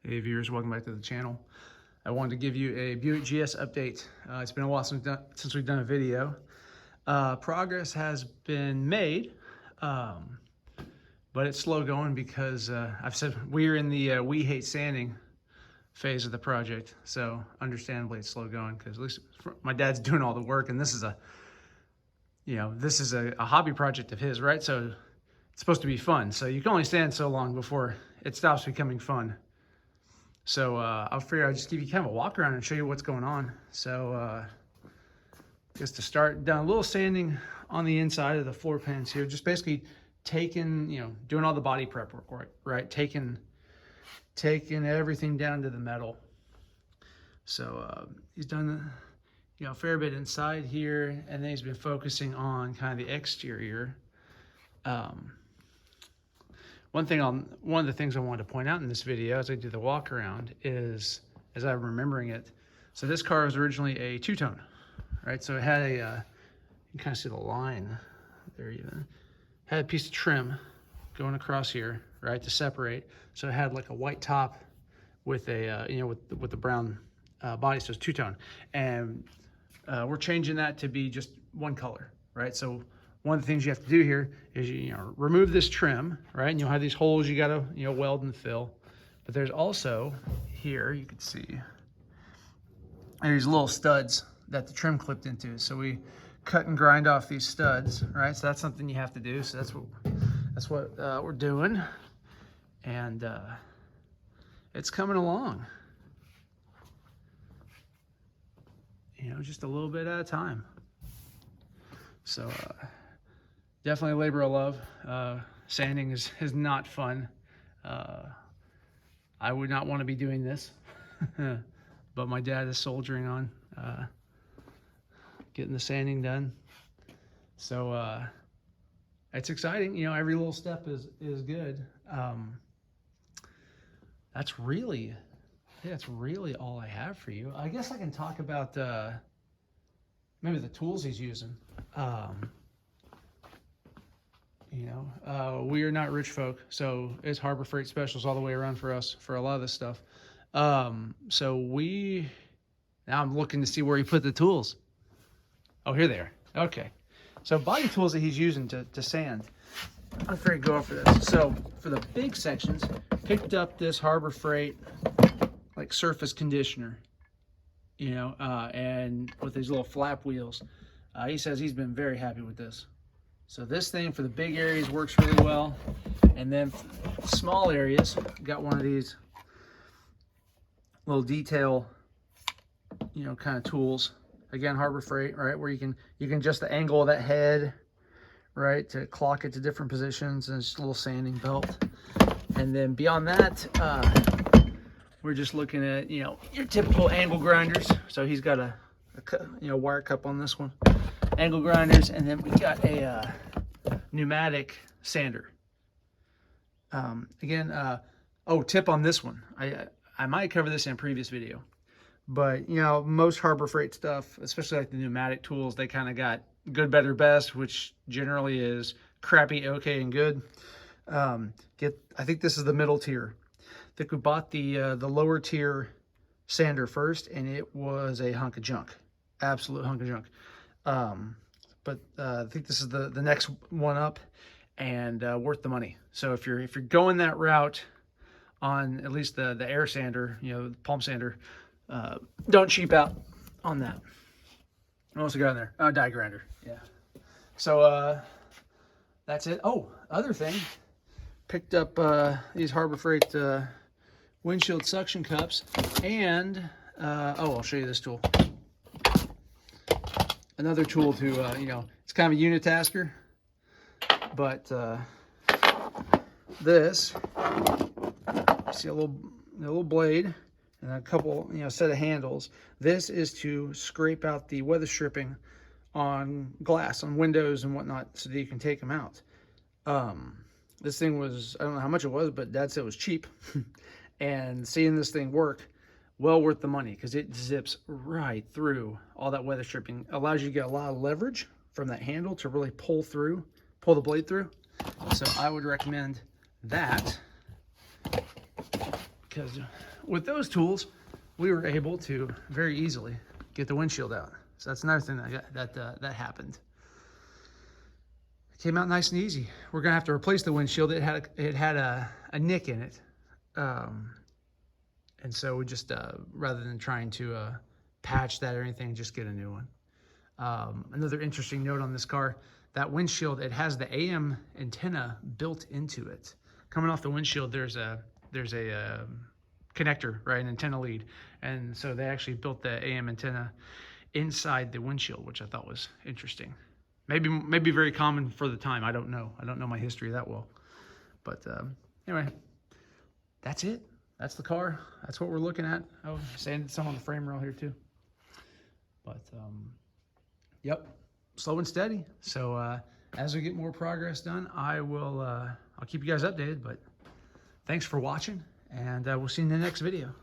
Hey viewers, welcome back to the channel. I wanted to give you a Buick GS update. It's been a while since we've done a video. Progress has been made, but it's slow going because I've said we're in the we hate sanding phase of the project. So understandably it's slow going because at least my dad's doing all the work, and this is a hobby project of his, right? So it's supposed to be fun. So you can only sand so long before it stops becoming fun. So I'll figure I'll just give you kind of a walk around and show you what's going on. So just to start, done a little sanding on the inside of the floor pans here, just basically taking, doing all the body prep work, right? Taking everything down to the metal. So he's done a fair bit inside here, and then he's been focusing on kind of the exterior. One of the things I wanted to point out in this video as I do the walk around is, as I'm remembering it, so this car was originally a two-tone, right? So it had a, you can kind of see the line there even, had a piece of trim going across here, right, to separate. So it had like a white top with a, with the brown body, so it's two-tone. And we're changing that to be just one color, right? So one of the things you have to do here is remove this trim, right? And you'll have these holes you gotta weld and fill. But there's also here, you can see there's little studs that the trim clipped into. So we cut and grind off these studs, right? So that's something you have to do. So that's what we're doing, and it's coming along. Just a little bit at a time. So definitely a labor of love. Sanding is not fun. I would not want to be doing this, but my dad is soldiering on, getting the sanding done. So it's exciting. Every little step is good. That's really all I have for you. I guess I can talk about maybe the tools he's using. We are not rich folk, so it's Harbor Freight specials all the way around for us for a lot of this stuff. Now I'm looking to see where he put the tools. Oh, here they are. Okay. So body tools that he's using to sand. I'll figure go over this. So for the big sections, picked up this Harbor Freight like surface conditioner, and with these little flap wheels. He says he's been very happy with this. So this thing for the big areas works really well. And then for small areas, got one of these little detail, kind of tools. Again, Harbor Freight, right? Where you can adjust the angle of that head, right? To clock it to different positions, and just a little sanding belt. And then beyond that, we're just looking at, your typical angle grinders. So he's got a wire cup on this one. Angle grinders, and then we got a pneumatic sander. Tip on this one. I might cover this in a previous video, but most Harbor Freight stuff, especially like the pneumatic tools, they kind of got good, better, best, which generally is crappy, okay, and good. I think this is the middle tier. I think we bought the lower tier sander first, and it was a hunk of junk, absolute hunk of junk. But I think this is the next one up, and worth the money. So if you're going that route on at least the air sander, the palm sander, don't cheap out on that. What else we got in there? Oh, die grinder. Yeah. So that's it. Oh, other thing, picked up these Harbor Freight windshield suction cups, and I'll show you this tool. Another tool to, it's kind of a unitasker, but this, you see a little blade and a couple, set of handles. This is to scrape out the weather stripping on glass, on windows and whatnot, so that you can take them out. This thing was, I don't know how much it was, but Dad said it was cheap. And seeing this thing work, well worth the money, because it zips right through all that weather stripping. Allows you to get a lot of leverage from that handle to really pull the blade through. So I would recommend that. because with those tools, we were able to very easily get the windshield out. So that's another thing that happened. It came out nice and easy. We're gonna have to replace the windshield. It had a nick in it, and so we just rather than trying to patch that or anything, just get a new one. Another interesting note on this car: that windshield, it has the AM antenna built into it. Coming off the windshield, there's a connector, right, an antenna lead, and so they actually built the AM antenna inside the windshield, which I thought was interesting. Maybe very common for the time. I don't know my history that well, but anyway, that's it. That's the car. That's what we're looking at. I was sanded some on the frame rail here too, but yep, slow and steady. So as we get more progress done, I'll keep you guys updated. But thanks for watching, and we'll see you in the next video.